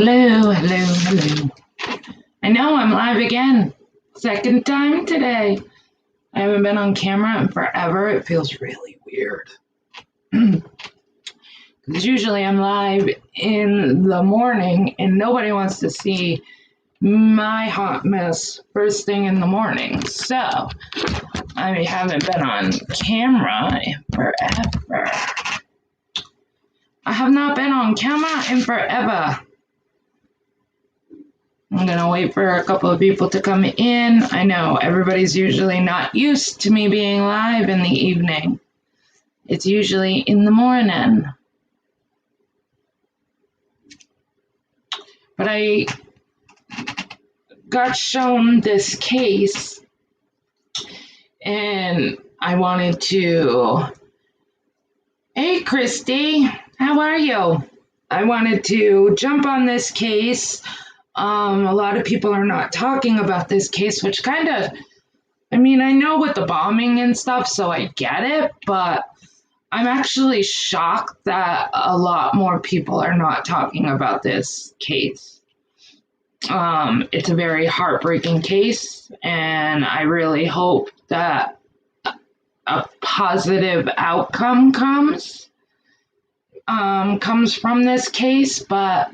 Hello, hello, hello. I know I'm live again. Second time today. I haven't been on camera in forever. It feels really weird. Because usually I'm live in the morning and nobody wants to see my hot mess first thing in the morning. So I haven't been on camera in forever. I have not been on camera in forever. I'm going to wait for a couple of people to come in. I know everybody's usually not used to me being live in the evening. It's usually in the morning. But I got shown this case and I wanted to... Hey, Christy, how are you? I wanted to jump on this case. A lot of people are not talking about this case, which kind of, I mean, I know with the bombing and stuff, so I get it, but I'm actually shocked that a lot more people are not talking about this case. It's a very heartbreaking case, and I really hope that a positive outcome comes from this case, but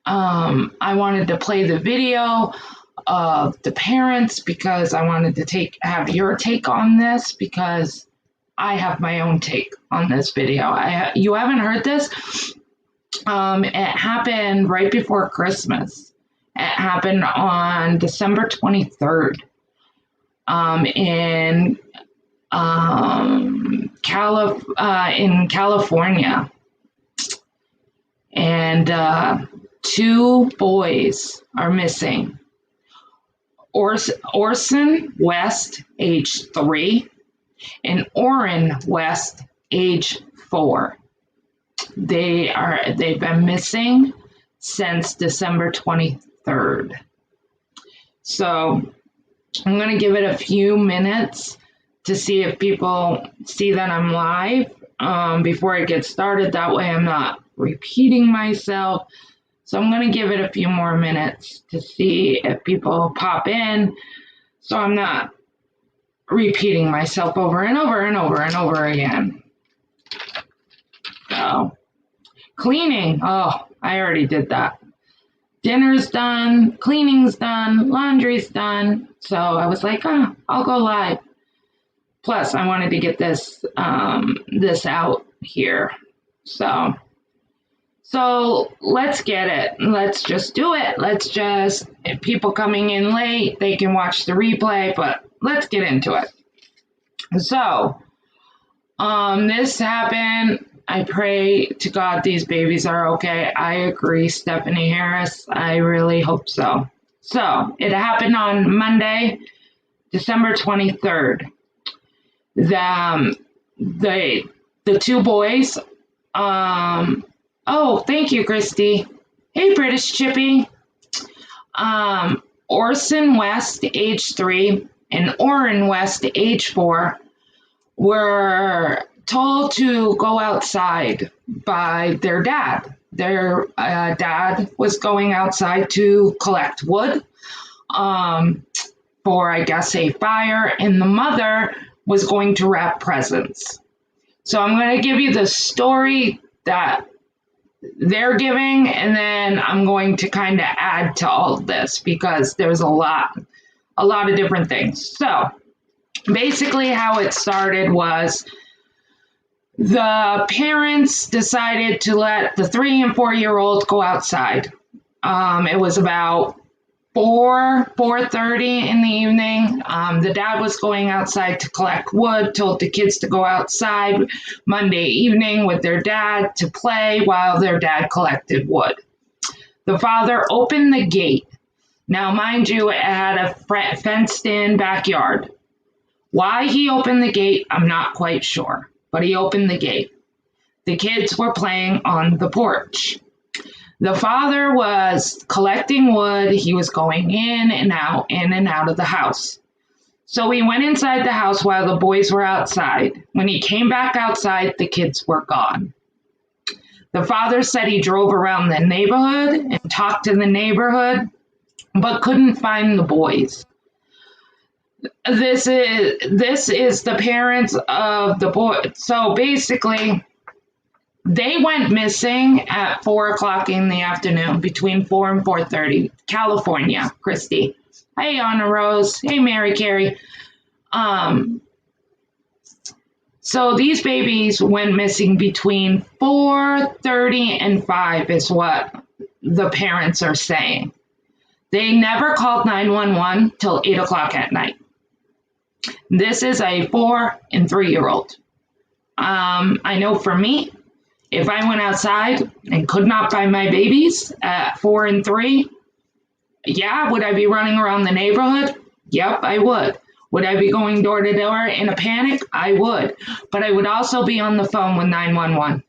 I wanted to play the video of the parents because I wanted to have your take on this because I have my own take on this video. You haven't heard this? It happened right before Christmas. It happened on December 23rd in California. And 2 boys are missing. Orson West, age 3, and Orrin West, age 4. They've been missing since December 23rd. So I'm going to give it a few minutes to see if people see that I'm live before I get started. That way I'm not repeating myself. So I'm going to give it a few more minutes to see if people pop in so I'm not repeating myself over and over and over and over again. So, cleaning. Oh, I already did that. Dinner's done, cleaning's done, laundry's done. So I was like, I'll go live. Plus, I wanted to get this out here. So let's get it. Let's just do it. If people coming in late, they can watch the replay, but let's get into it. So, this happened. I pray to God these babies are okay. I agree, Stephanie Harris. I really hope so. So, it happened on Monday, December 23rd. The 2 boys, oh, thank you, Christy. Hey, British Chippy. Orson West, age 3, and Orrin West, age 4, were told to go outside by their dad. Their dad was going outside to collect wood for, I guess, a fire, and the mother was going to wrap presents. So I'm going to give you the story that they're giving, and then I'm going to kind of add to all of this because there's a lot of different things. So basically how it started was the parents decided to let the 3 and 4-year-old go outside. It was about 4:30 in the evening. The dad was going outside to collect wood, told the kids to go outside Monday evening with their dad to play while their dad collected wood. The father opened the gate. Now, mind you, it had a fenced-in backyard. Why he opened the gate, I'm not quite sure, but he opened the gate. The kids were playing on the porch. The father was collecting wood. He was going in and out of the house. So he went inside the house while the boys were outside. When he came back outside, the kids were gone. The father said he drove around the neighborhood and talked to the neighborhood, but couldn't find the boys. This is the parents of the boy. So basically, they went missing at 4:00 in the afternoon, between 4 and 4:30, California. Christy. Hey, Anna Rose. Hey, Mary Carey. So these babies went missing between 4:30 and 5 is what the parents are saying. They never called 911 till 8:00 at night. This is a 4 and 3-year-old. I know for me, if I went outside and could not find my babies at 4 and 3, yeah, would I be running around the neighborhood? Yep, I would. Would I be going door to door in a panic? I would. But I would also be on the phone with 911.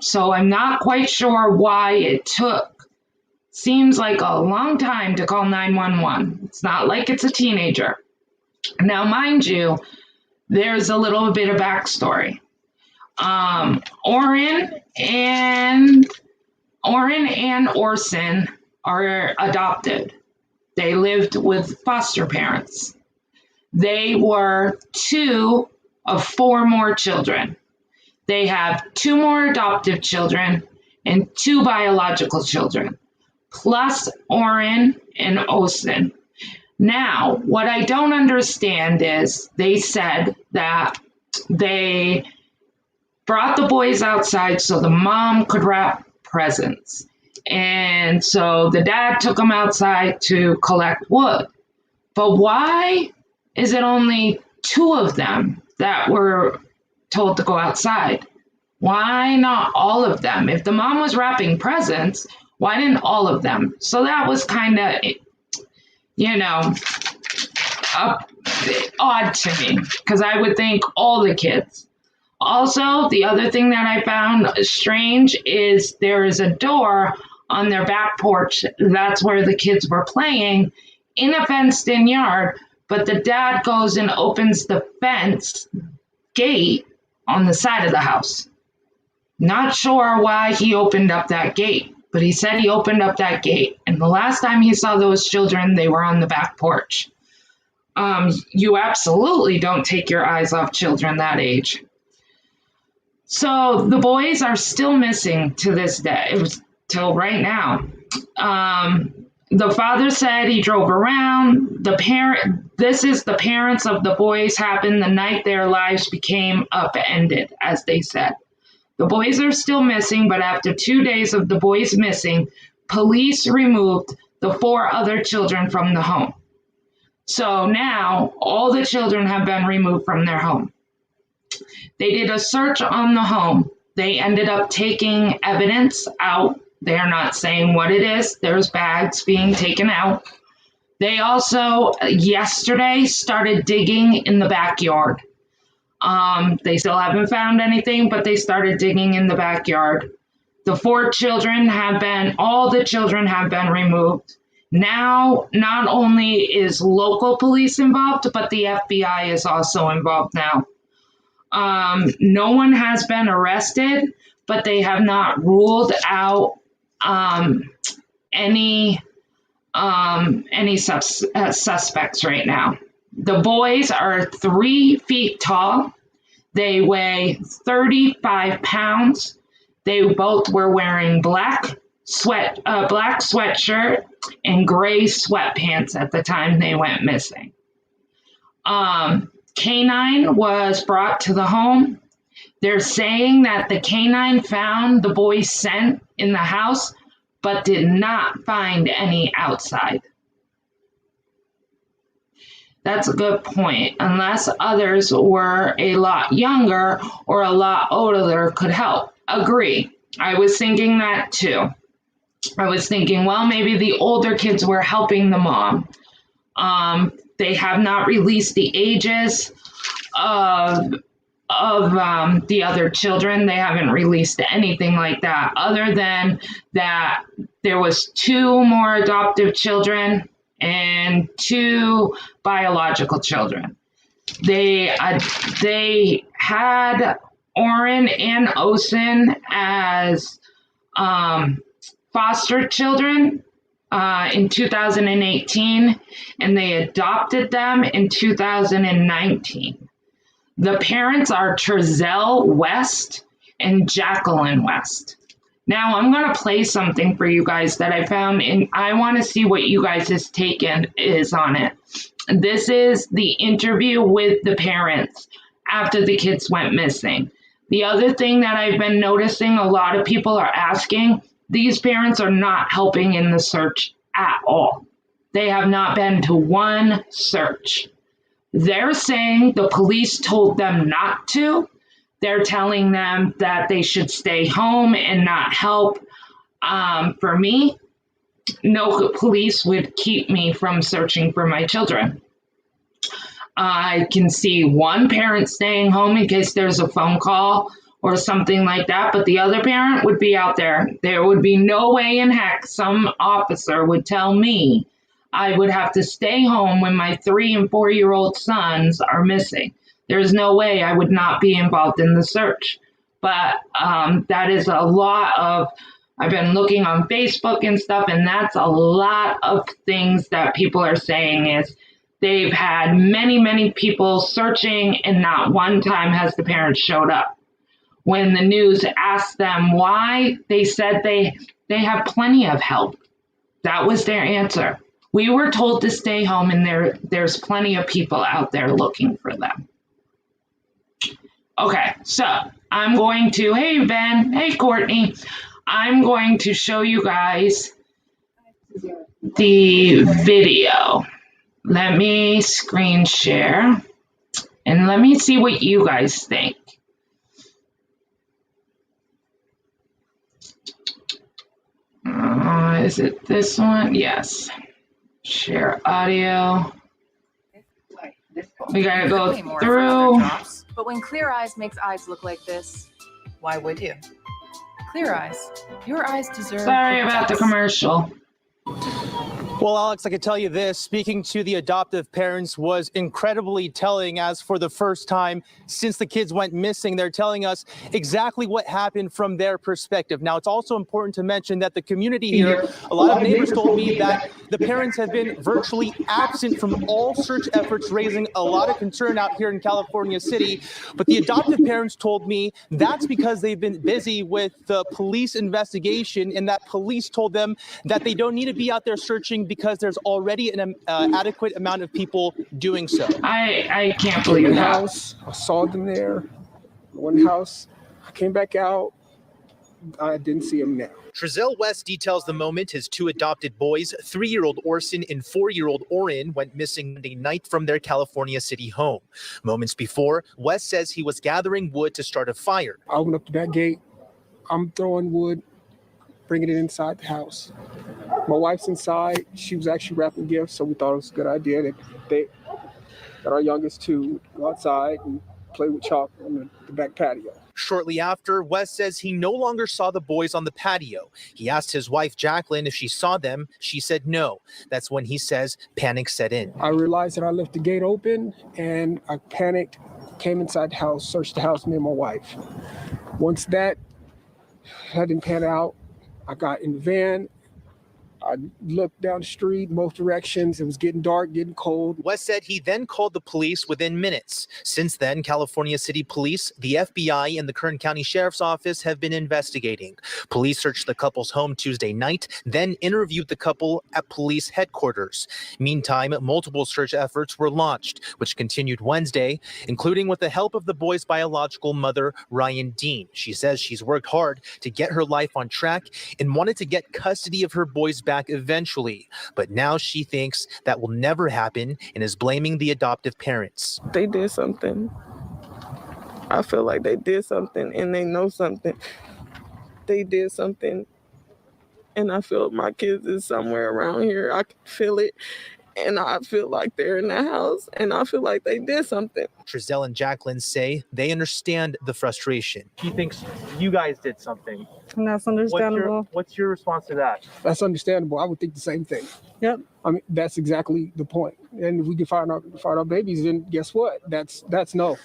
So I'm not quite sure why it seems like a long time to call 911. It's not like it's a teenager. Now, mind you, there's a little bit of backstory. Orrin and Orson are adopted. They lived with foster parents. They were 2 of 4 more children. They have 2 more adoptive children and 2 biological children, plus Orrin and Orson. Now, what I don't understand is they said that they brought the boys outside so the mom could wrap presents. And so the dad took them outside to collect wood. But why is it only 2 of them that were told to go outside? Why not all of them? If the mom was wrapping presents, why didn't all of them? So that was kind of, odd to me, because I would think all the kids. Also, the other thing that I found strange is there is a door on their back porch. That's where the kids were playing in a fenced-in yard, but the dad goes and opens the fence gate on the side of the house. Not sure why he opened up that gate, but he said he opened up that gate. And the last time he saw those children, they were on the back porch. You absolutely don't take your eyes off children that age. So the boys are still missing to this day. It was till right now. The father said he drove around. This is the parents of the boys happened the night their lives became upended, as they said. The boys are still missing, but after 2 days of the boys missing, police removed the 4 other children from the home. So now all the children have been removed from their home. They did a search on the home. They ended up taking evidence out. They are not saying what it is. There's bags being taken out. They also, yesterday, started digging in the backyard. They still haven't found anything, but they started digging in the backyard. The 4 children all the children have been removed. Now, not only is local police involved, but the FBI is also involved now. No one has been arrested, but they have not ruled out any suspects right now. The boys are 3 feet tall. They weigh 35 pounds. They both were wearing black sweatshirt and gray sweatpants at the time they went missing. Canine was brought to the home. They're saying that the canine found the boys' scent in the house, but did not find any outside. That's a good point. Unless others were a lot younger or a lot older could help. Agree. I was thinking that too. I was thinking, well, maybe the older kids were helping the mom. They have not released the ages of the other children. They haven't released anything like that, other than that there was 2 more adoptive children and 2 biological children. They had Orrin and Orson as foster children in 2018, and they adopted them in 2019. The parents are Trezell West and Jacqueline West. Now I'm going to play something for you guys that I found, and I want to see what you guys' take is on it. This is the interview with the parents after the kids went missing. The other thing that I've been noticing, a lot of people are asking, these parents are not helping in the search at all. They have not been to one search. They're saying the police told them not to. They're telling them that they should stay home and not help. For me, no police would keep me from searching for my children. I can see one parent staying home in case there's a phone call or something like that, but the other parent would be out there. There would be no way in heck some officer would tell me I would have to stay home when my 3 and 4-year-old sons are missing. There's no way I would not be involved in the search. But that is a lot of, I've been looking on Facebook and stuff, and that's a lot of things that people are saying is they've had many, many people searching, and not one time has the parents showed up. When the news asked them why, they said they have plenty of help. That was their answer. We were told to stay home, and there's plenty of people out there looking for them. Okay, so I'm going to, hey Ben, hey Courtney, I'm going to show you guys the video. Let me screen share, and let me see what you guys think. Is it this one? Yes. Share audio. We gotta go through. But when Clear Eyes makes eyes look like this, why would you? Clear Eyes. Your eyes deserve. Sorry about the commercial. Well, Alex, I can tell you this, speaking to the adoptive parents was incredibly telling, as for the first time since the kids went missing, they're telling us exactly what happened from their perspective. Now, it's also important to mention that the community here, a lot of neighbors told me that the parents have been virtually absent from all search efforts, raising a lot of concern out here in California City. But the adoptive parents told me that's because they've been busy with the police investigation, and that police told them that they don't need to be out there searching because there's already an adequate amount of people doing so. I can't believe that. House, I saw them there. One house, I came back out. I didn't see them now. Trezell West details the moment his 2 adopted boys, 3-year-old Orson and 4-year-old Orrin, went missing Monday night from their California City home. Moments before, West says he was gathering wood to start a fire. I opened up the back gate. I'm throwing wood, bringing it inside the house. My wife's inside. She was actually wrapping gifts, so we thought it was a good idea that our youngest 2 would go outside and play with chalk on the back patio. Shortly after, West says he no longer saw the boys on the patio. He asked his wife, Jacqueline, if she saw them. She said no. That's when he says panic set in. I realized that I left the gate open, and I panicked, came inside the house, searched the house, me and my wife. Once that didn't pan out, I got in the van. I looked down the street, both directions. It was getting dark, getting cold. West said he then called the police within minutes. Since then, California City Police, the FBI, and the Kern County Sheriff's Office have been investigating. Police searched the couple's home Tuesday night, then interviewed the couple at police headquarters. Meantime, multiple search efforts were launched, which continued Wednesday, including with the help of the boys' biological mother, Ryan Dean. She says she's worked hard to get her life on track and wanted to get custody of her boys back eventually, but now she thinks that will never happen and is blaming the adoptive parents. They did something. I feel like they did something, and they know something. They did something, and I feel my kids is somewhere around here. I can feel it, and I feel like they're in the house, and I feel like they did something. Trezell and Jacqueline say they understand the frustration. She thinks you guys did something. And that's understandable. What's your response to that? That's understandable. I would think the same thing. Yep. I mean, that's exactly the point. And if we can find our babies, then guess what? That's no.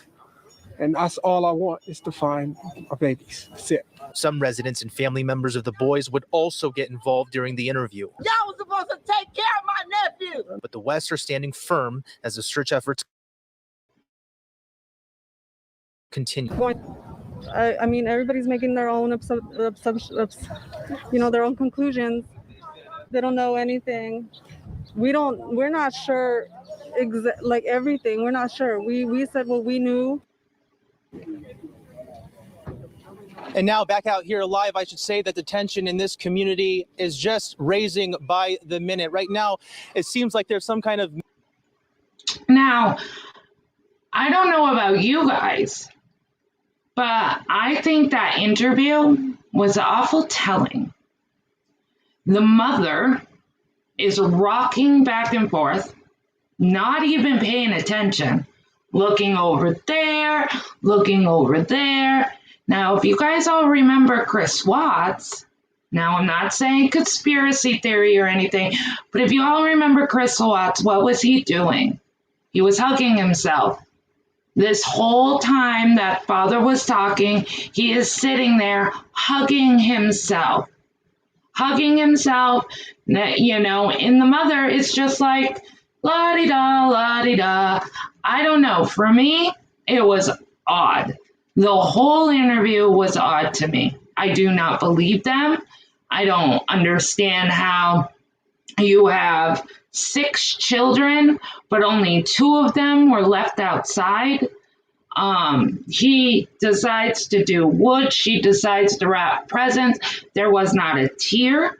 And that's all I want, is to find our babies. That's it. Some residents and family members of the boys would also get involved during the interview. Y'all was supposed to take care of my nephew. But the Wests are standing firm as the search efforts continue. I mean, everybody's making their own their own conclusions. They don't know anything. We're not sure like everything. We're not sure. We said what we knew. And now back out here live, I should say that the tension in this community is just raising by the minute. Right now, it seems like there's some kind of... Now, I don't know about you guys, but I think that interview was awful telling. The mother is rocking back and forth, not even paying attention, looking over there, looking over there. Now, if you guys all remember Chris Watts, now I'm not saying conspiracy theory or anything, but if you all remember Chris Watts, what was he doing? He was hugging himself. This whole time that father was talking, he is sitting there hugging himself. Hugging himself, you know, and the mother is just like, la-di-da, la-di-da. I don't know. For me, it was odd. The whole interview was odd to me. I do not believe them. I don't understand how you have 6 children, but only 2 of them were left outside. He decides to do wood. She decides to wrap presents. There was not a tear.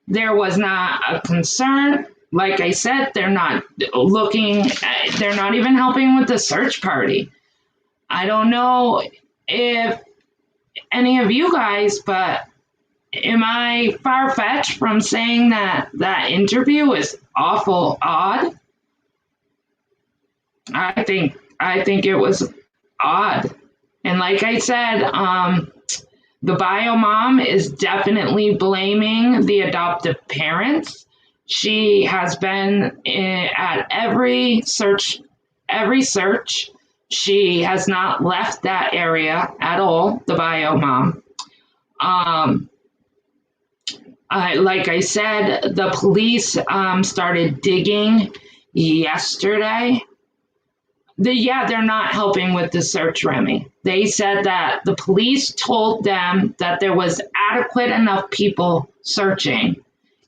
There was not a concern. Like I said, they're not looking, they're not even helping with the search party. I don't know if any of you guys, but am I far-fetched from saying that that interview is awful odd? I think it was odd. And like I said, the bio mom is definitely blaming the adoptive parents. She has been at every search. She has not left that area at all, the bio mom. Like I said, the police started digging yesterday. They're not helping with the search, Remy. They said that the police told them that there was adequate enough people searching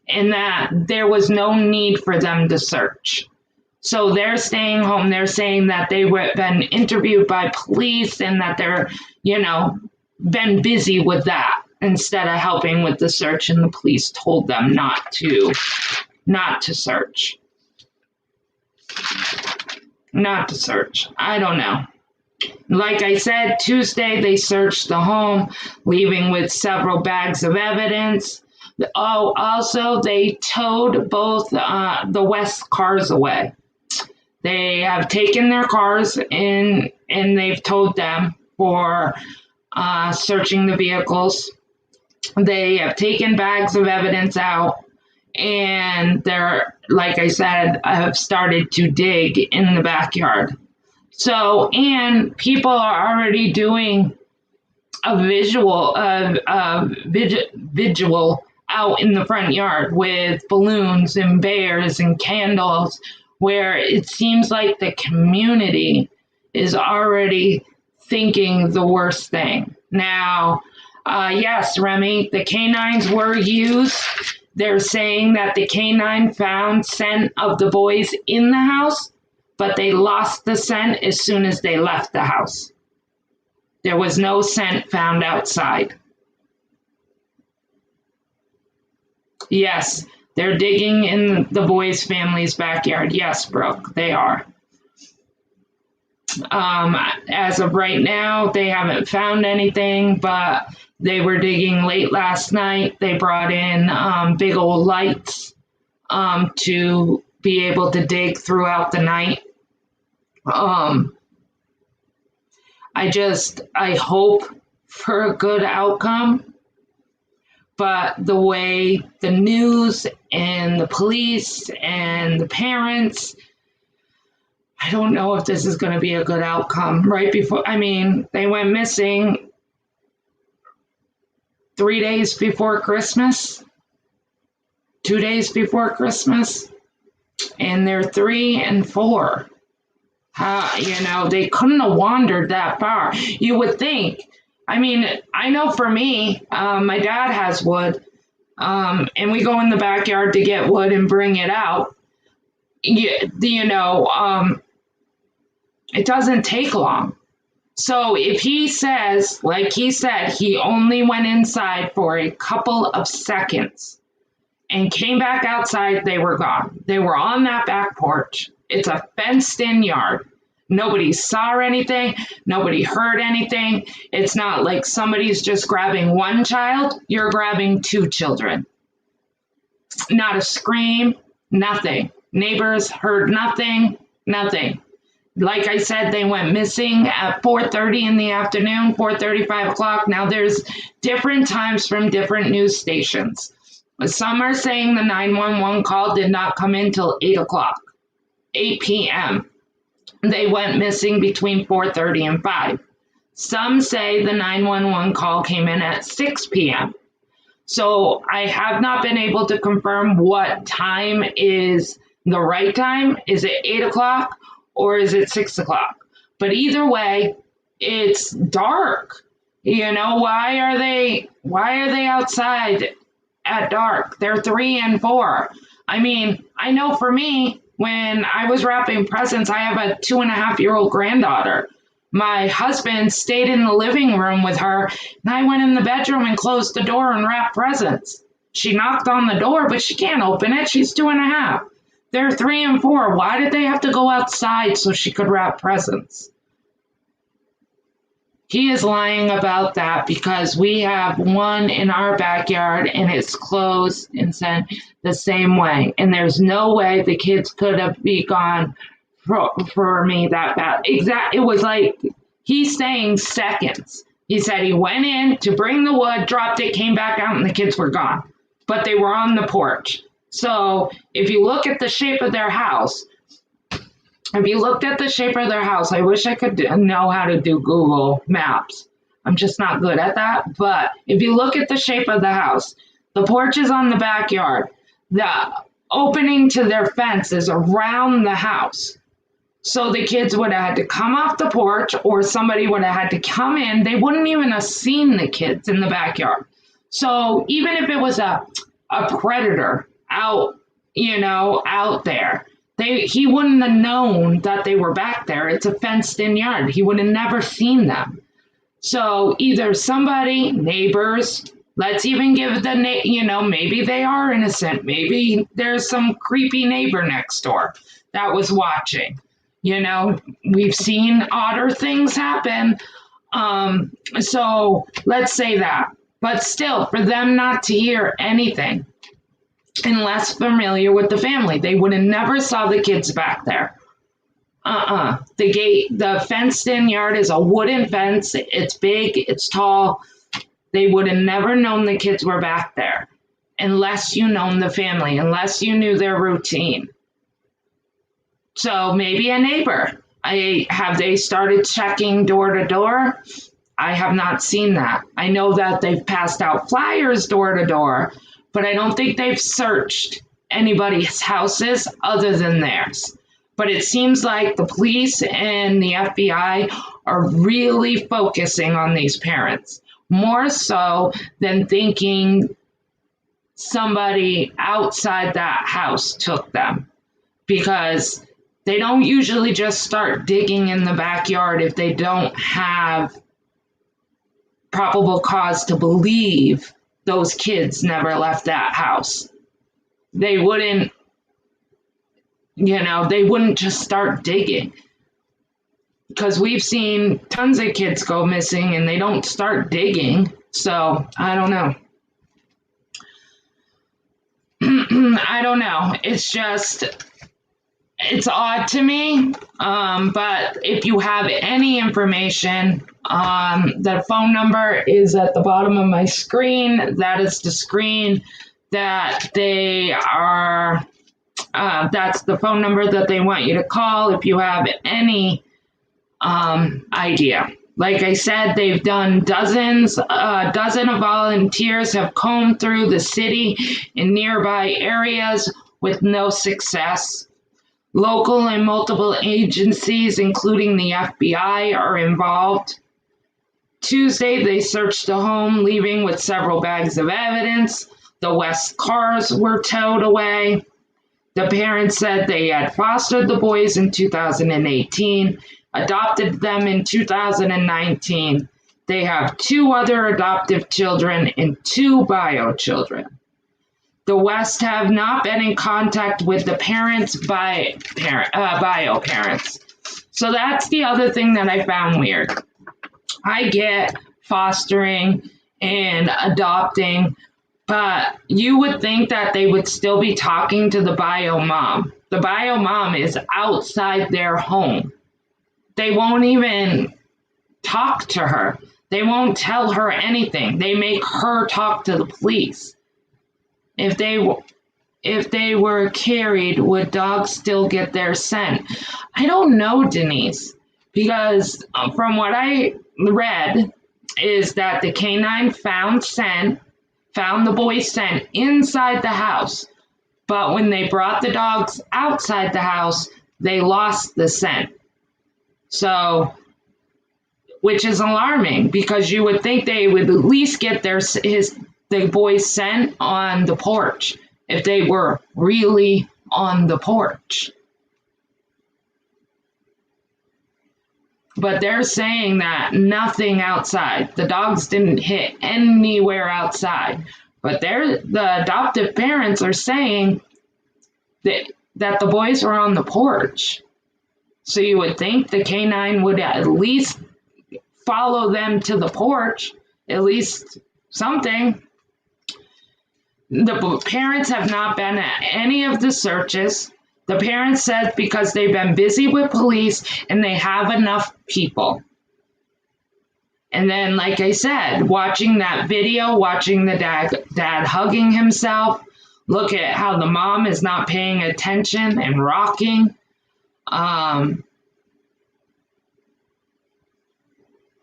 and that there was no need for them to search. So they're staying home. They're saying that they were been interviewed by police and that they're, been busy with that instead of helping with the search. And the police told them not to search. Not to search. I don't know. Like I said, Tuesday they searched the home, leaving with several bags of evidence. Oh, also they towed both the West cars away. They have taken their cars in and they've towed them for searching the vehicles. They have taken bags of evidence out. And they're, like I said, have started to dig in the backyard. So, and people are already doing a vigil out in the front yard with balloons and bears and candles, where it seems like the community is already thinking the worst thing. Now, yes, Remy, the canines were used. They're saying that the canine found scent of the boys in the house, but they lost the scent as soon as they left the house. There was no scent found outside. Yes, they're digging in the boys' family's backyard. Yes, Brooke, they are. As of right now, they haven't found anything, but they were digging late last night. They brought in big old lights to be able to dig throughout the night. I hope for a good outcome, but the way the news and the police and the parents, I don't know if this is going to be a good outcome. Right before, I mean, they went missing 3 days before Christmas, 2 days before Christmas, and they're 3 and 4. They couldn't have wandered that far. You would think. I mean, I know for me, my dad has wood, and we go in the backyard to get wood and bring it out. It doesn't take long. So if he says, like he said, he only went inside for a couple of seconds and came back outside, they were gone. They were on that back porch. It's a fenced-in yard. Nobody saw anything. Nobody heard anything. It's not like somebody's just grabbing one child. You're grabbing 2 children. Not a scream, nothing. Neighbors heard nothing, nothing. Like I said, they went missing at 4:30 in the afternoon, 4:30, 5 o'clock. Now there's different times from different news stations. Some are saying the 911 call did not come in till 8 o'clock, 8 p.m. They went missing between 4:30 and 5. Some say the 911 call came in at 6 p.m. So I have not been able to confirm what time is the right time. Is it 8 o'clock or is it 6 o'clock? But either way, it's dark. Why are they outside at dark? They're 3 and 4. I mean, I know for me, when I was wrapping presents, I have a 2.5-year-old granddaughter. My husband stayed in the living room with her, and I went in the bedroom and closed the door and wrapped presents. She knocked on the door, but she can't open it. She's 2.5. They're 3 and 4. Why did they have to go outside so she could wrap presents? He is lying about that because we have one in our backyard and it's closed and sent the same way. And there's no way the kids could have been gone for me that bad. It was like he's saying seconds. He said he went in to bring the wood, dropped it, came back out, and the kids were gone. But they were on the porch. So if you look at the shape of their house, I wish I could know how to do Google Maps. I'm just not good at that. But if you look at the shape of the house, the porch is on the backyard. The opening to their fence is around the house. So the kids would have had to come off the porch or somebody would have had to come in. They wouldn't even have seen the kids in the backyard. So even if it was a predator out there, he wouldn't have known that they were back there. It's a fenced-in yard. He would have never seen them. So either somebody, neighbors, let's even give maybe they are innocent. Maybe there's some creepy neighbor next door that was watching. We've seen odder things happen. So let's say that. But still, for them not to hear anything, and less familiar with the family. They would have never saw the kids back there. The fenced-in yard is a wooden fence. It's big, it's tall. They would have never known the kids were back there unless you known the family, unless you knew their routine. So maybe a neighbor. Have they started checking door to door? I have not seen that. I know that they've passed out flyers door to door, but I don't think they've searched anybody's houses other than theirs. But it seems like the police and the FBI are really focusing on these parents, more so than thinking somebody outside that house took them. Because they don't usually just start digging in the backyard if they don't have probable cause to believe those kids never left that house. They wouldn't just start digging. Because we've seen tons of kids go missing and they don't start digging. So, I don't know. I don't know. It's odd to me. But if you have any information, the phone number is at the bottom of my screen. That is the screen that they are That's the phone number that they want you to call if you have any idea. Like I said, they've done dozens. A dozen of volunteers have combed through the city and nearby areas with no success. Local and multiple agencies, including the FBI, are involved. Tuesday, they searched the home, leaving with several bags of evidence. The West cars were towed away. The parents said they had fostered the boys in 2018, adopted them in 2019. They have 2 other adoptive children and 2 bio children. The West have not been in contact with the parents' bio parents. So that's the other thing that I found weird. I get fostering and adopting, but you would think that they would still be talking to the bio mom. The bio mom is outside their home. They won't even talk to her. They won't tell her anything. They make her talk to the police. If they were carried, would dogs still get their scent? I don't know, Denise, because from what I read is that the canine found the boy's scent inside the house, but when they brought the dogs outside the house, they lost the scent. So, which is alarming because you would think they would at least get the boy's scent on the porch if they were really on the porch. But they're saying that nothing outside. The dogs didn't hit anywhere outside. But the adoptive parents are saying that the boys were on the porch. So you would think the canine would at least follow them to the porch, at least something. The parents have not been at any of the searches. The parents said because they've been busy with police and they have enough people. And then, like I said, watching that video, watching the dad hugging himself, look at how the mom is not paying attention and rocking.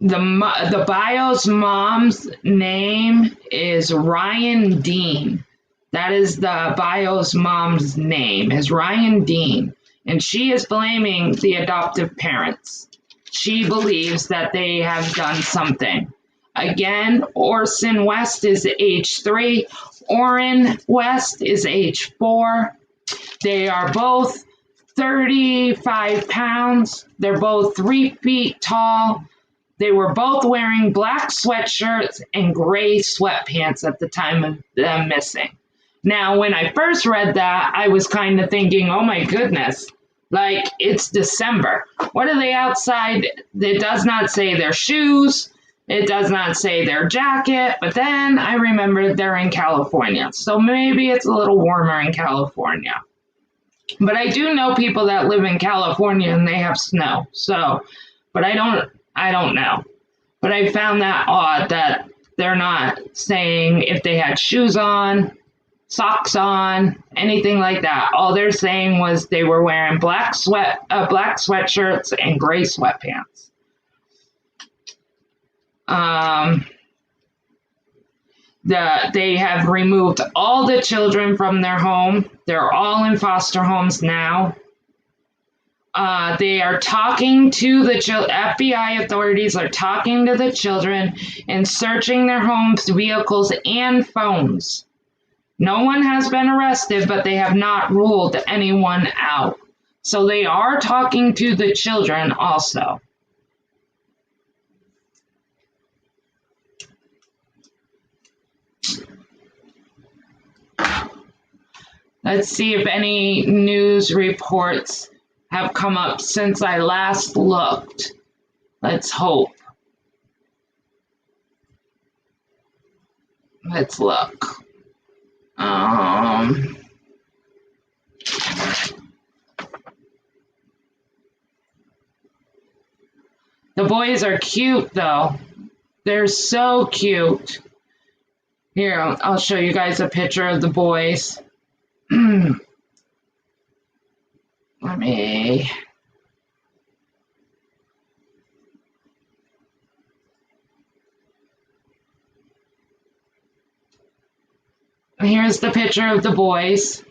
The bio's mom's name is Ryan Dean. That is the bio's mom's name, is Ryan Dean. And she is blaming the adoptive parents. She believes that they have done something. Again, Orson West is age 3. Orrin West is age 4. They are both 35 pounds. They're both 3 feet tall. They were both wearing black sweatshirts and gray sweatpants at the time of them missing. Now, when I first read that, I was kind of thinking, oh my goodness, like it's December. What are they outside? It does not say their shoes. It does not say their jacket. But then I remembered they're in California. So maybe it's a little warmer in California. But I do know people that live in California and they have snow. So, but I don't know. But I found that odd that they're not saying if they had shoes on, socks on, anything like that. All they're saying was they were wearing black sweatshirts and gray sweatpants. They have removed all the children from their home. They're all in foster homes now. They are talking to the FBI authorities are talking to the children and searching their homes, vehicles, and phones. No one has been arrested, but they have not ruled anyone out. So they are talking to the children also. Let's see if any news reports have come up since I last looked. Let's hope. Let's look. The boys are cute, though. They're so cute. Here, I'll show you guys a picture of the boys. Let me... Here's the picture of the boys.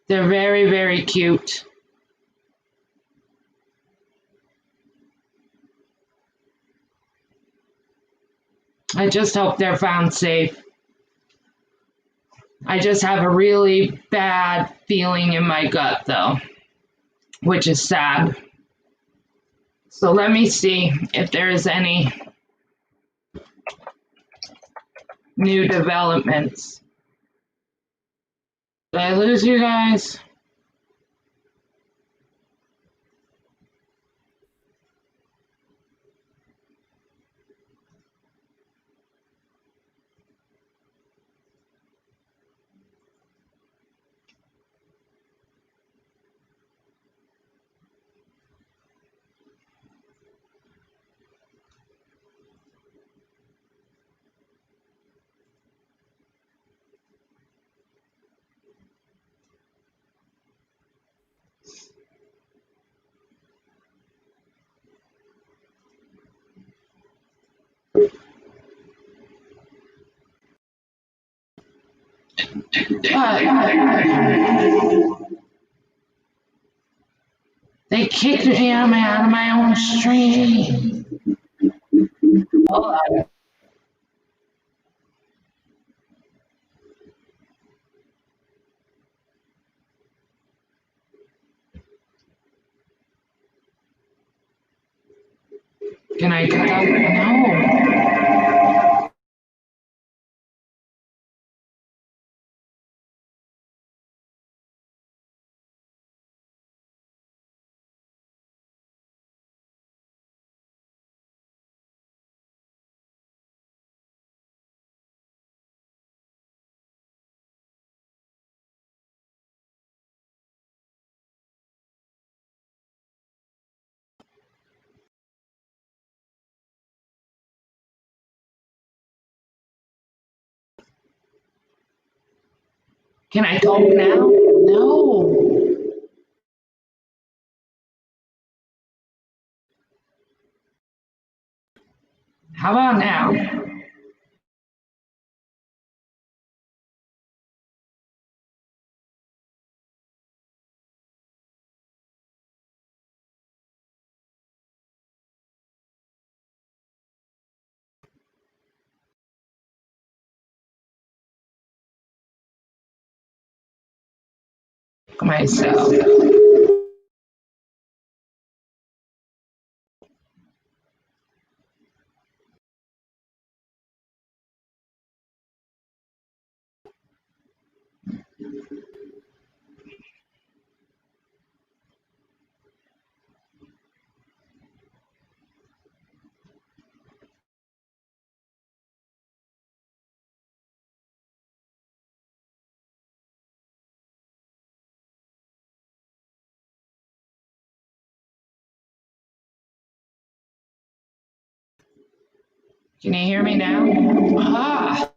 They're very, very cute. I just hope they're found safe. I just have a really bad feeling in my gut, though, which is sad. So let me see if there is any new developments. Did I lose you guys? They kicked me out of my own stream. Hold on. Can I get out? No. Can I talk now? No. How about now? Myself. Can you hear me now? Ah.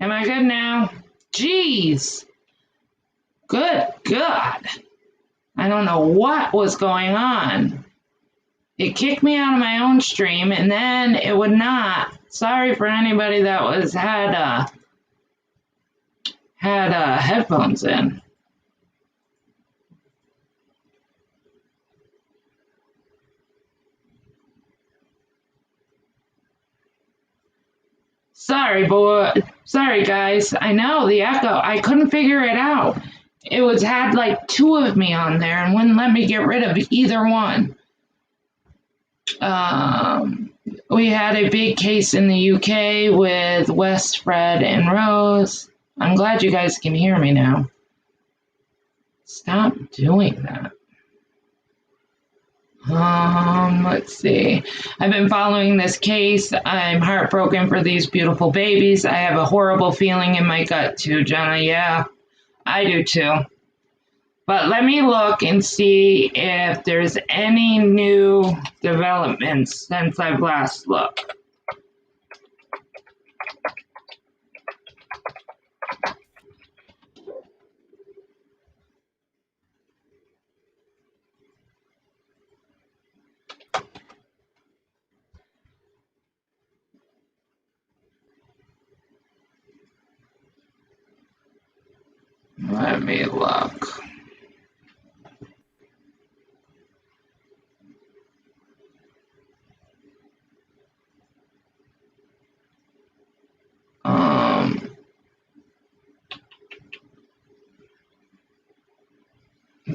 Am I good now? Jeez. Good God. I don't know what was going on. It kicked me out of my own stream and then it would not. Sorry for anybody that was had headphones in. Sorry guys. I know the echo. I couldn't figure it out. It had like two of me on there and wouldn't let me get rid of either one. We had a big case in the UK with West, Fred, and Rose. I'm glad you guys can hear me now. Stop doing that. Let's see. I've been following this case. I'm heartbroken for these beautiful babies. I have a horrible feeling in my gut too, Jenna. Yeah, I do too. But let me look and see if there's any new developments since I've last looked. Let me look.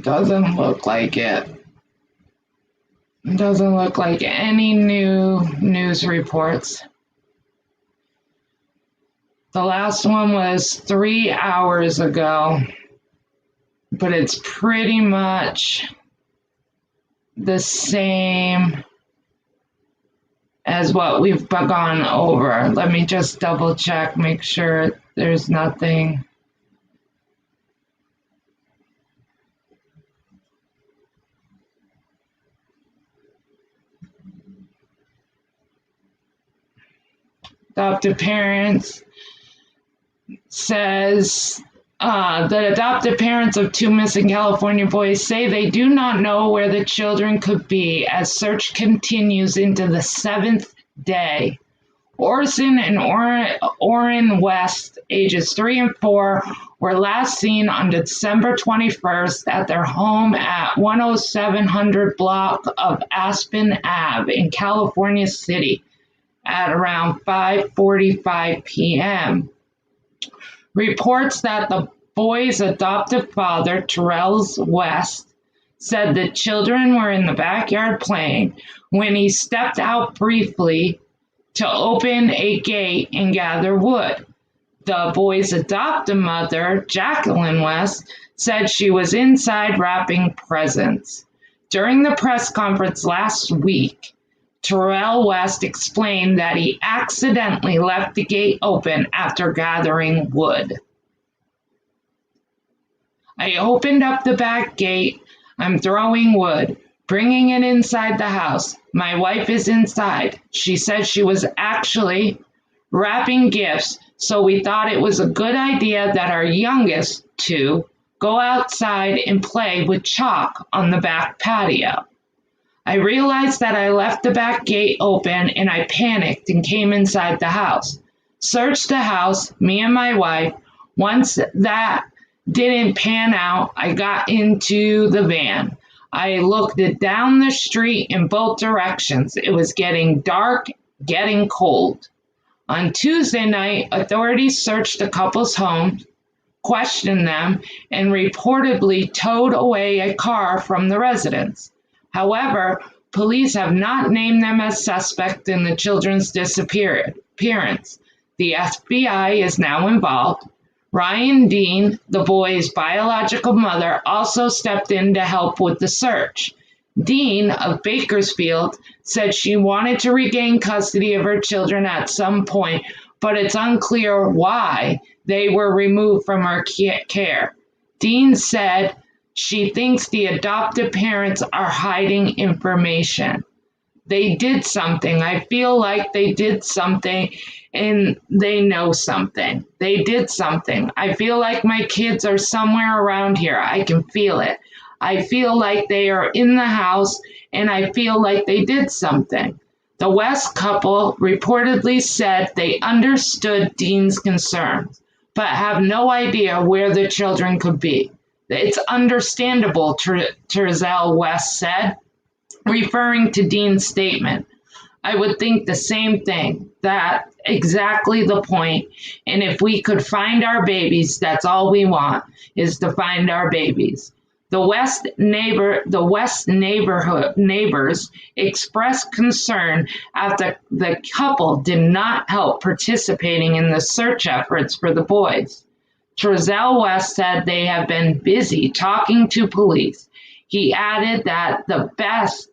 Doesn't look like it. Doesn't look like any new news reports. The last one was 3 hours ago, but it's pretty much the same as what we've gone over. Let me just double check, make sure there's nothing. Adoptive parents says the adoptive parents of 2 missing California boys say they do not know where the children could be as search continues into the 7th day. Orson and Orrin West, ages 3 and 4, were last seen on December 21st at their home at 10700 block of Aspen Ave in California City at around 5:45 p.m. Reports that the boys' adoptive father, Terrell West, said the children were in the backyard playing when he stepped out briefly to open a gate and gather wood. The boys' adoptive mother, Jacqueline West, said she was inside wrapping presents. During the press conference last week, Terrell West explained that he accidentally left the gate open after gathering wood. I opened up the back gate. I'm throwing wood, bringing it inside the house. My wife is inside. She said she was actually wrapping gifts, so we thought it was a good idea that our youngest 2 go outside and play with chalk on the back patio. I realized that I left the back gate open and I panicked and came inside the house. Searched the house, me and my wife. Once that didn't pan out, I got into the van. I looked down the street in both directions. It was getting dark, getting cold. On Tuesday night, authorities searched the couple's home, questioned them, and reportedly towed away a car from the residence. However, police have not named them as suspect in the children's disappearance. The FBI is now involved. Ryan Dean, the boy's biological mother, also stepped in to help with the search. Dean of Bakersfield said she wanted to regain custody of her children at some point, but it's unclear why they were removed from her care. Dean said she thinks the adoptive parents are hiding information. They did something. I feel like they did something and they know something. They did something. I feel like my kids are somewhere around here. I can feel it. I feel like they are in the house and I feel like they did something. The West couple reportedly said they understood Dean's concerns, but have no idea where the children could be. It's understandable, Terrell West said, referring to Dean's statement. I would think the same thing. That's exactly the point. And if we could find our babies, that's all we want, is to find our babies. The West neighbors expressed concern after the couple did not help participating in the search efforts for the boys. Trezell West said they have been busy talking to police. He added that the best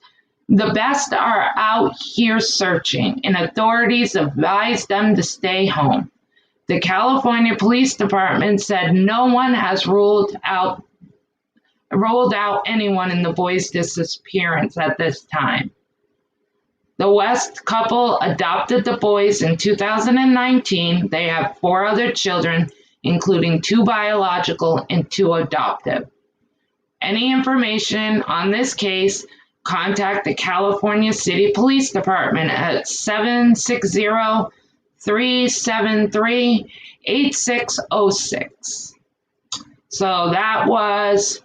are out here searching, and authorities advised them to stay home. The California Police Department said no one has ruled out anyone in the boys' disappearance at this time. The West couple adopted the boys in 2019. They have 4 other children, including 2 biological and 2 adoptive. Any information on this case, contact the California City Police Department at 760-373-8606. So that was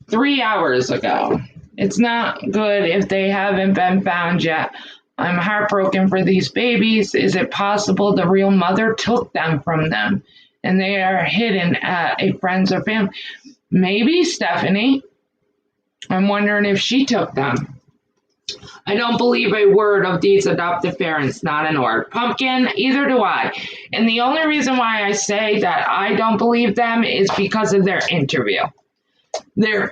3 hours ago. It's not good if they haven't been found yet. I'm heartbroken for these babies. Is it possible the real mother took them from them and they are hidden at a friend's or family? Maybe, Stephanie. I'm wondering if she took them. I don't believe a word of these adoptive parents, not an word. Pumpkin, either do I. And the only reason why I say that I don't believe them is because of their interview. Their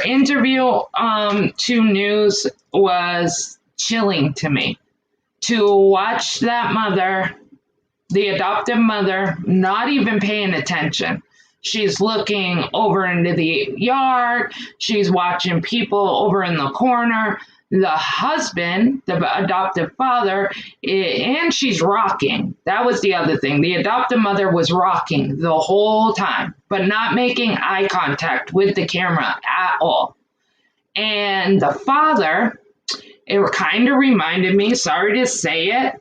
interview to news was chilling to me. To watch that mother, the adoptive mother, not even paying attention. She's looking over into the yard. She's watching people over in the corner. The husband, the adoptive father, and she's rocking. That was the other thing. The adoptive mother was rocking the whole time, but not making eye contact with the camera at all. And the father, it kind of reminded me, sorry to say it,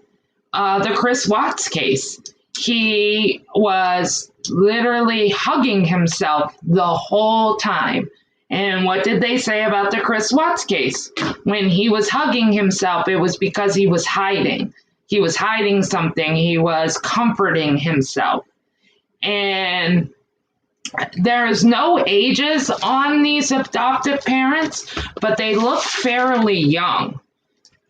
the Chris Watts case. He was literally hugging himself the whole time. And what did they say about the Chris Watts case? When he was hugging himself, it was because he was hiding. He was hiding something. He was comforting himself. And there's no ages on these adoptive parents, but they look fairly young.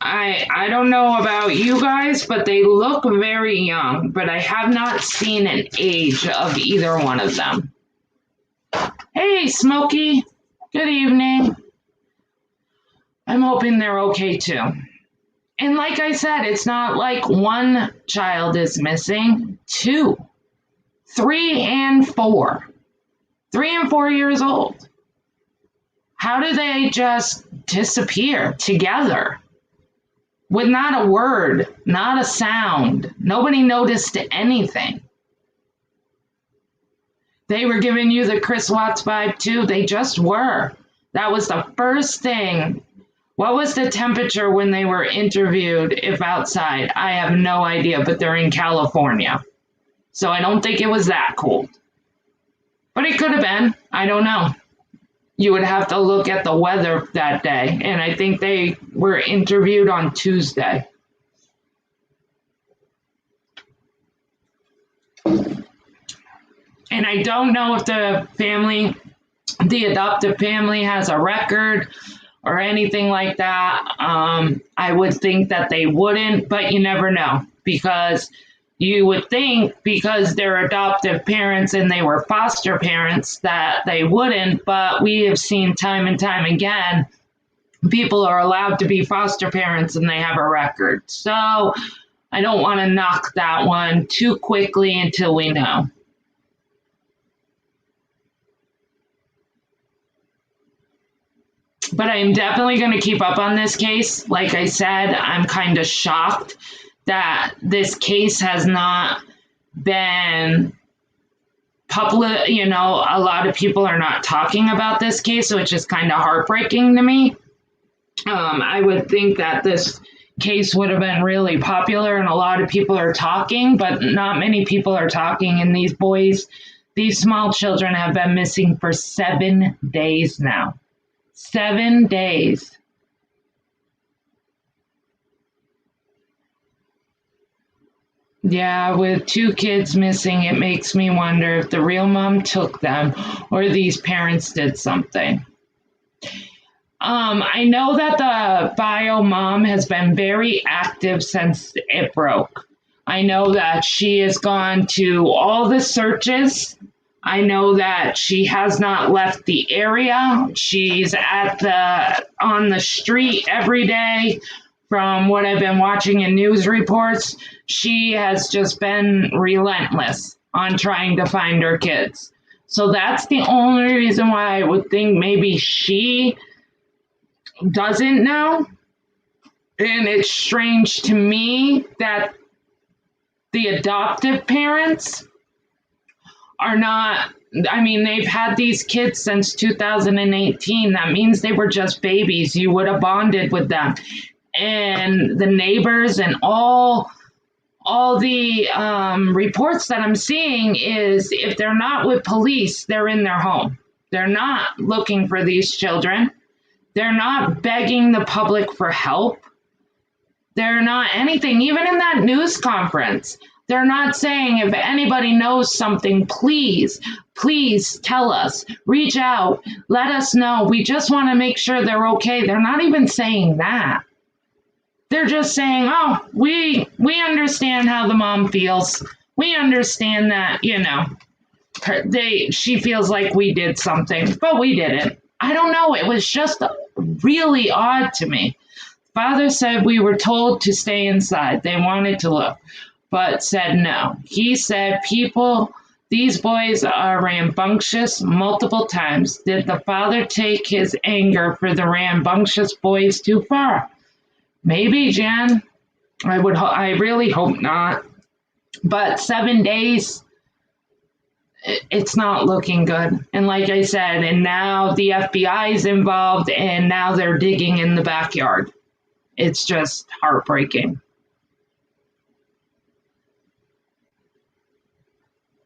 I don't know about you guys, but they look very young, but I have not seen an age of either one of them. Hey, Smokey. Good evening. I'm hoping they're okay too. And like I said, it's not like one child is missing, 2, 3, and 4. 3 and 4 years old. How do they just disappear together? With not a word, not a sound. Nobody noticed anything. They were giving you the Chris Watts vibe too. They just were. That was the first thing. What was the temperature when they were interviewed, if outside? I have no idea, but they're in California. So I don't think it was that cold. But it could have been. I don't know. You would have to look at the weather that day. And I think they were interviewed on Tuesday. And I don't know if the adoptive family has a record or anything like that. I would think that they wouldn't, but you never know. Because you would think because they're adoptive parents and they were foster parents that they wouldn't, but we have seen time and time again, people are allowed to be foster parents and they have a record. So I don't want to knock that one too quickly until we know. But I'm definitely going to keep up on this case. Like I said, I'm kind of shocked that this case has not been public. You know, a lot of people are not talking about this case, which is kind of heartbreaking to me. I would think that this case would have been really popular and a lot of people are talking, but not many people are talking. And these boys, these small children have been missing for 7 days now. 7 days. Yeah, with 2 kids missing, it makes me wonder if the real mom took them or these parents did something. I know that the bio mom has been very active since it broke. I know that she has gone to all the searches. I know that she has not left the area. She's on the street every day. From what I've been watching in news reports, she has just been relentless on trying to find her kids. So that's the only reason why I would think maybe she doesn't know. And it's strange to me that the adoptive parents are not, I mean, they've had these kids since 2018. That means they were just babies. You would have bonded with them. And the neighbors and all the reports that I'm seeing is if they're not with police, they're in their home. They're not looking for these children. They're not begging the public for help. They're not anything. Even in that news conference, they're not saying if anybody knows something, please tell us, reach out, let us know. We just want to make sure they're okay. They're not even saying that. They're just saying, oh, we understand how the mom feels. We understand that, she feels like we did something, but we didn't. I don't know. It was just really odd to me. Father said we were told to stay inside. They wanted to look, but said no. He said these boys are rambunctious multiple times. Did the father take his anger for the rambunctious boys too far? Maybe, Jen. I really hope not. But 7 days, it's not looking good. And like I said, and now the FBI is involved, and now they're digging in the backyard. It's just heartbreaking.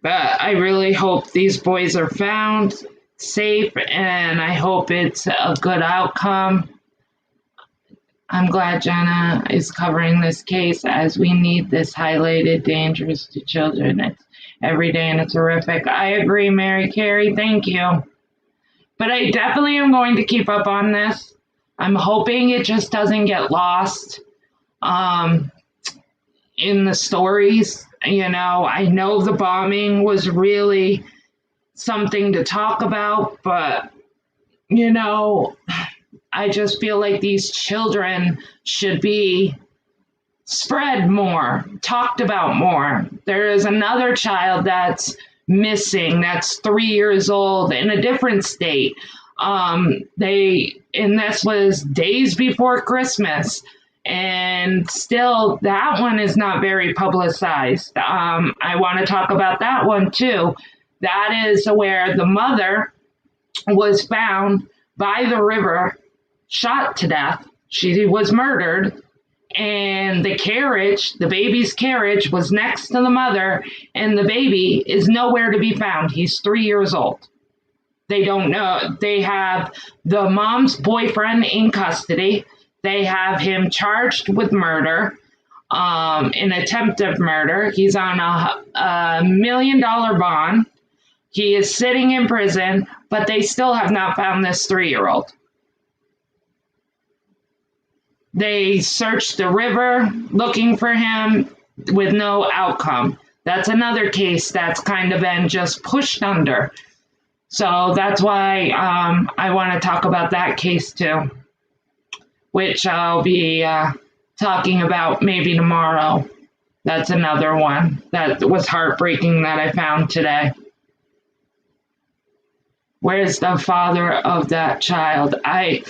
But I really hope these boys are found safe, and I hope it's a good outcome. I'm glad Jenna is covering this case, as we need this highlighted dangerous to children. It's every day and it's horrific. I agree, Mary Carey. Thank you. But I definitely am going to keep up on this. I'm hoping it just doesn't get lost in the stories. I know the bombing was really something to talk about, but, I just feel like these children should be spread more, talked about more. There is another child that's missing, that's 3 years old in a different state. And this was days before Christmas, and still that one is not very publicized. I want to talk about that one too. That is where the mother was found by the river, shot to death. She was murdered, and the baby's carriage was next to the mother, and the baby is nowhere to be found. He's 3 years old. They don't know. They have the mom's boyfriend in custody. They have him charged with murder, an attempted murder. He's on a $1 million bond. He is sitting in prison, but they still have not found this 3-year-old. They searched the river looking for him with no outcome. That's another case that's kind of been just pushed under. So that's why I want to talk about that case too, which I'll be talking about maybe tomorrow. That's another one that was heartbreaking that I found today. Where's the father of that child? I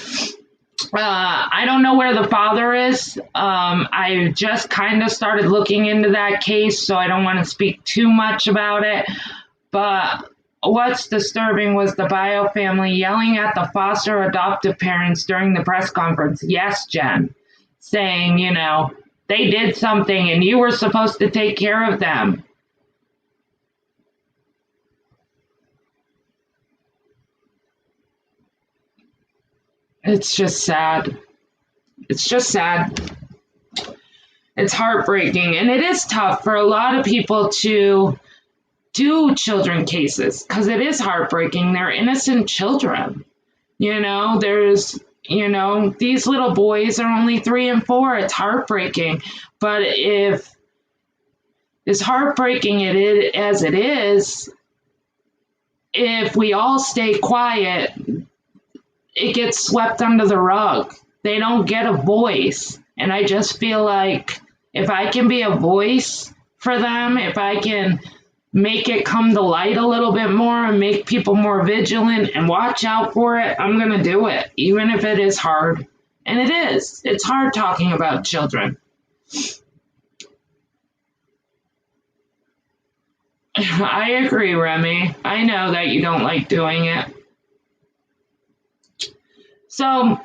don't know where the father is. I just kind of started looking into that case, so I don't want to speak too much about it. But what's disturbing was the bio family yelling at the foster adoptive parents during the press conference. Yes, Jen, saying, they did something and you were supposed to take care of them. It's just sad. It's just sad. It's heartbreaking. And it is tough for a lot of people to do children cases because it is heartbreaking. They're innocent children. There's, these little boys are only 3 and 4. It's heartbreaking. But if As heartbreaking as it is, if we all stay quiet, it gets swept under the rug. They don't get a voice. And I just feel like if I can be a voice for them, if I can make it come to light a little bit more and make people more vigilant and watch out for it, I'm going to do it, even if it is hard. And it is. It's hard talking about children. I agree, Remy. I know that you don't like doing it. So,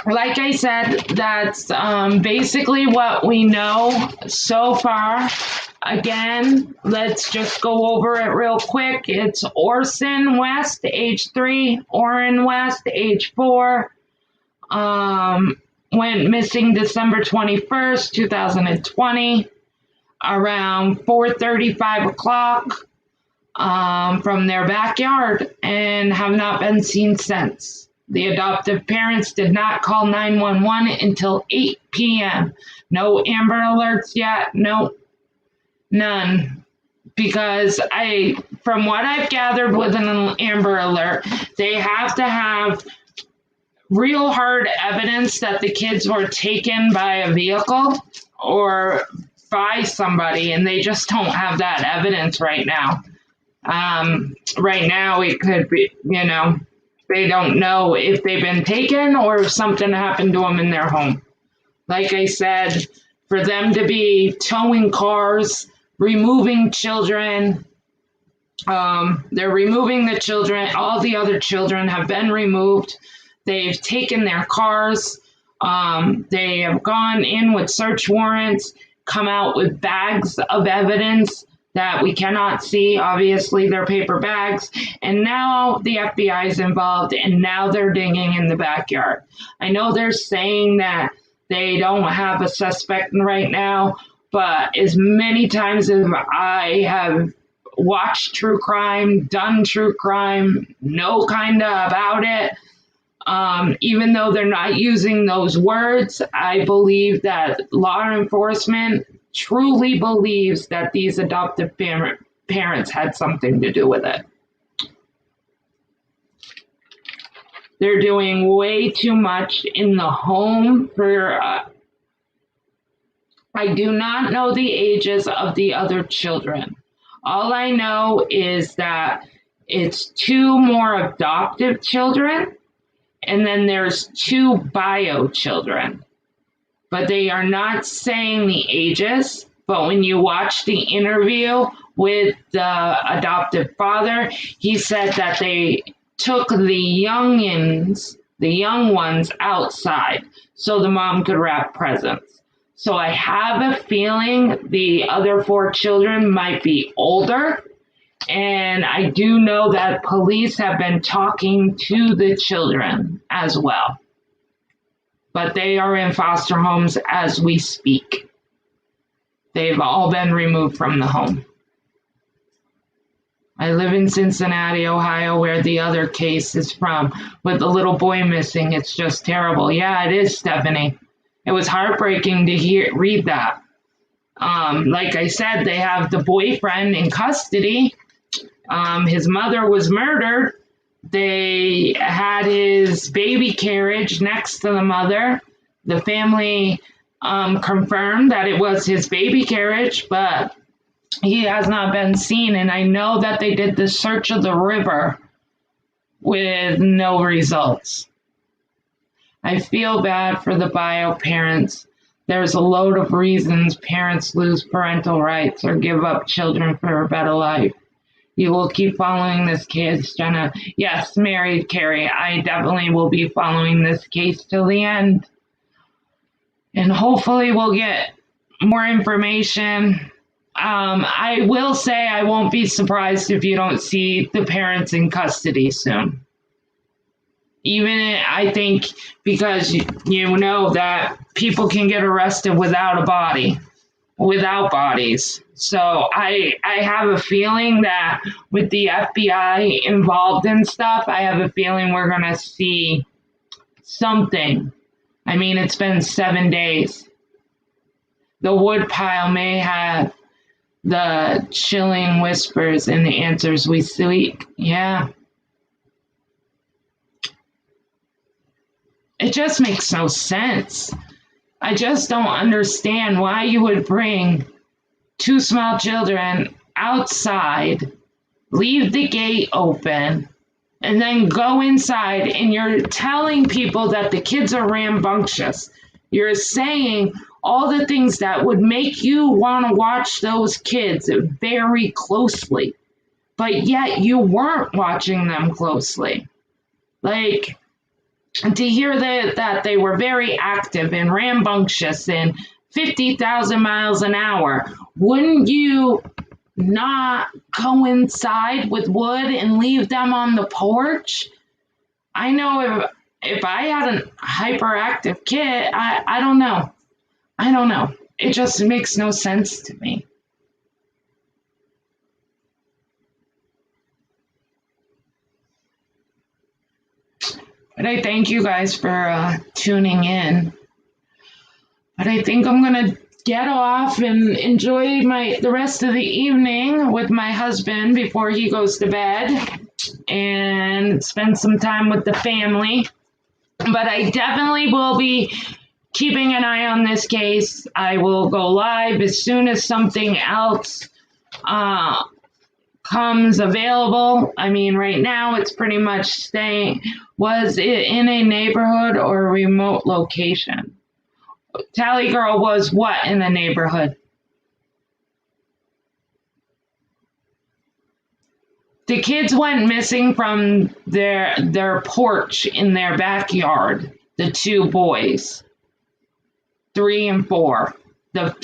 like I said, that's basically what we know so far. Again, let's just go over it real quick. It's Orson West, age 3, Orrin West, age 4. Went missing December 21st, 2020, around 4:35 o'clock from their backyard, and have not been seen since. The adoptive parents did not call 911 until 8 p.m. No Amber Alerts yet. No, none. Because from what I've gathered with an Amber Alert, they have to have real hard evidence that the kids were taken by a vehicle or by somebody, and they just don't have that evidence right now. Right now, it could be, they don't know if they've been taken or if something happened to them in their home. Like I said, for them to be towing cars, removing children, they're removing the children. All the other children have been removed. They've taken their cars. They have gone in with search warrants, come out with bags of evidence that we cannot see. Obviously, they're paper bags. And now the FBI is involved, and now they're digging in the backyard. I know they're saying that they don't have a suspect right now, but as many times as I have watched true crime, done true crime, know kind of about it, even though they're not using those words, I believe that law enforcement truly believes that these adoptive parents had something to do with it. They're doing way too much in the home for... I do not know the ages of the other children. All I know is that it's 2 more adoptive children, and then there's 2 bio children. But they are not saying the ages. But when you watch the interview with the adoptive father, he said that they took the young ones outside so the mom could wrap presents. So I have a feeling the other 4 children might be older. And I do know that police have been talking to the children as well. But they are in foster homes as we speak. They've all been removed from the home. I live in Cincinnati, Ohio, where the other case is from, with the little boy missing. It's just terrible. Yeah, it is, Stephanie. It was heartbreaking to read that. Like I said, they have the boyfriend in custody. His mother was murdered. They had his baby carriage next to the mother. The family confirmed that it was his baby carriage, but he has not been seen. And I know that they did the search of the river with no results. I feel bad for the bio parents. There's a load of reasons parents lose parental rights or give up children for a better life. You will keep following this case, Jenna. Yes, Mary Carey, I definitely will be following this case till the end. And hopefully we'll get more information. I will say I won't be surprised if you don't see the parents in custody soon. Even I think because you know that people can get arrested without a body, without bodies. So I have a feeling that with the FBI involved in stuff, I have a feeling we're going to see something. I mean, it's been 7 days. The wood pile may have the chilling whispers and the answers we seek. Yeah. It just makes no sense. I just don't understand why you would bring two small children outside, leave the gate open, and then go inside, and you're telling people that the kids are rambunctious. You're saying all the things that would make you want to watch those kids very closely, but yet you weren't watching them closely. Like, to hear that they were very active and rambunctious and 50,000 miles an hour, wouldn't you not coincide with Wood and leave them on the porch? I know if I had a hyperactive kid, I don't know. I don't know. It just makes no sense to me. But I thank you guys for tuning in. But I think I'm going to get off and enjoy the rest of the evening with my husband before he goes to bed and spend some time with the family. But I definitely will be keeping an eye on this case. I will go live as soon as something else comes available. I mean, right now it's pretty much staying. Was it in a neighborhood or a remote location? Tally Girl was what in the neighborhood? The kids went missing from their porch in their backyard. The two boys, 3 and 4. The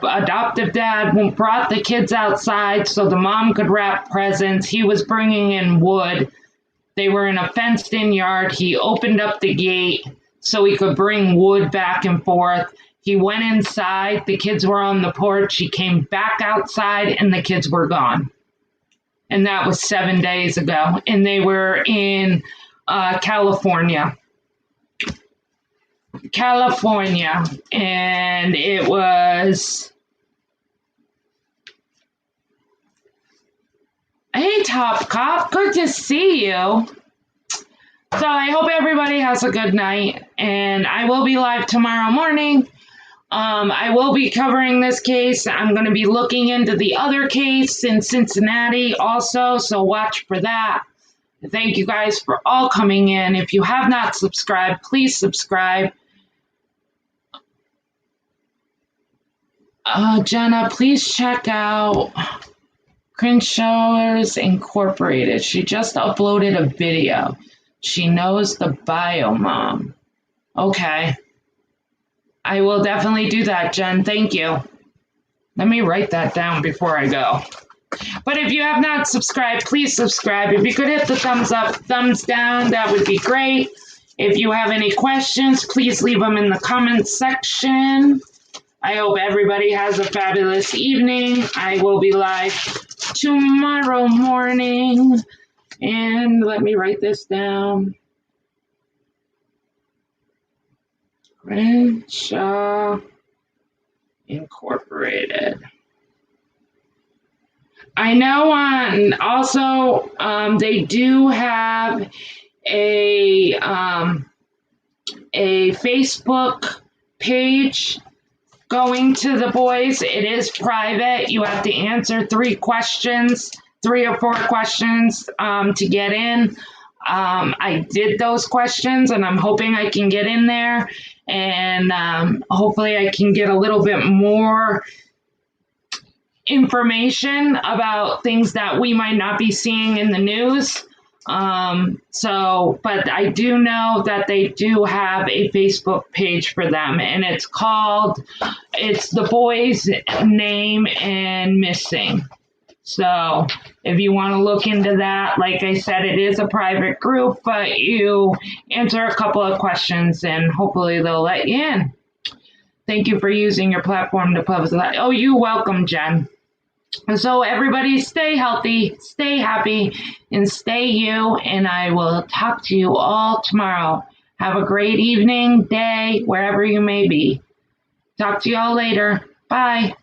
adoptive dad brought the kids outside so the mom could wrap presents. He was bringing in wood. They were in a fenced-in yard. He opened up the gate so he could bring wood back and forth. He went inside. The kids were on the porch. He came back outside, and the kids were gone. And that was 7 days ago. And they were in California. And it was... Hey, Top Cop, good to see you. So I hope everybody has a good night, and I will be live tomorrow morning. I will be covering this case. I'm going to be looking into the other case in Cincinnati also, so watch for that. Thank you guys for all coming in. If you have not subscribed, please subscribe. Jenna, please check out Crinshowers Incorporated. She just uploaded a video. She knows the bio mom. Okay. I will definitely do that, Jen. Thank you. Let me write that down before I go. But if you have not subscribed, please subscribe. If you could hit the thumbs up, thumbs down, that would be great. If you have any questions, please leave them in the comments section. I hope everybody has a fabulous evening. I will be live tomorrow morning. And let me write this down. Crenshaw Incorporated. I know also they do have a Facebook page going to the boys. It is private. You have to answer 3 or 4 questions to get in. I did those questions, and I'm hoping I can get in there, and hopefully I can get a little bit more information about things that we might not be seeing in the news. But I do know that they do have a Facebook page for them, and it's the boy's name and missing. So if you want to look into that, like I said, it is a private group, but you answer a couple of questions and hopefully they'll let you in. Thank you for using your platform to publicize. Oh, you're welcome, Jen. So everybody stay healthy, stay happy, and stay you, and I will talk to you all tomorrow. Have a great evening, day, wherever you may be. Talk to you all later. Bye.